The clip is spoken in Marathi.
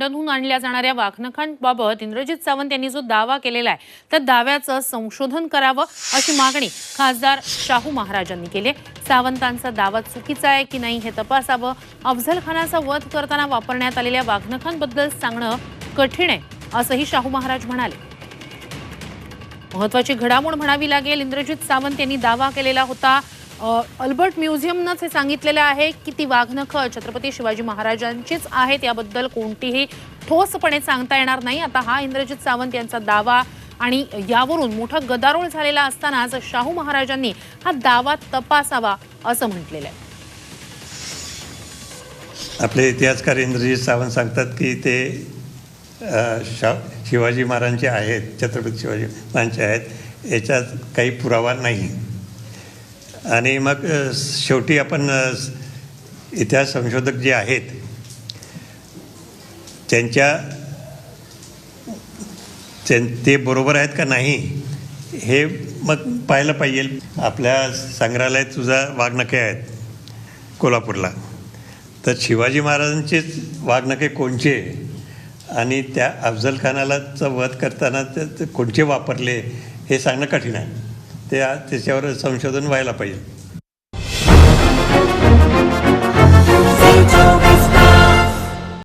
लंडनहून आणल्या जाणाऱ्या वाघनखांबाबत इंद्रजित सावंत यांनी जो दावा केलेला आहे त्या दाव्याचं संशोधन करावं अशी मागणी खासदार शाहू महाराजांनी केली। सावंतांचा दावा चुकीचा आहे की नाही हे तपासावं। अफझल खानाचा वध करताना वापरण्यात आलेल्या वाघनखांबद्दल सांगणं कठीण आहे असंही शाहू महाराज म्हणाले। महत्त्वाची घडामोड म्हणावी लागेल। इंद्रजित सावंत यांनी दावा केलेला होता। अल्बर्ट म्युझियमनंच हे सांगितलेलं आहे की ती वाघनखं छत्रपती शिवाजी महाराजांचीच आहेत, याबद्दल कोणतीही ठोसपणे सांगता येणार नाही। आता हा इंद्रजित सावंत यांचा दावा आणि यावरून मोठा गदारोळ झालेला असतानाच शाहू महाराजांनी हा दावा तपासावा असं म्हटलेलं आहे। आपले इतिहासकार इंद्रजित सावंत सांगतात की ते शिवाजी महाराजांचे आहेत, छत्रपती शिवाजी महाराजांचे आहेत, याच्यात काही पुरावा नाही। आणि मग शेवटी आपण इतिहास संशोधक जे आहेत ते बरोबर आहेत का नाही हे मग पाहायला पाहिजे। आपल्या संग्रहालयात सुद्धा वाघनखे आहेत कोल्हापूरला, तर शिवाजी महाराजांचेच वाघनखे कोणचे आणि त्या अफझल खानाचा वध करताना ते कोणचे वापरले हे सांगणं कठीण आहे। त्याच्यावर संशोधन व्हायला पाहिजे।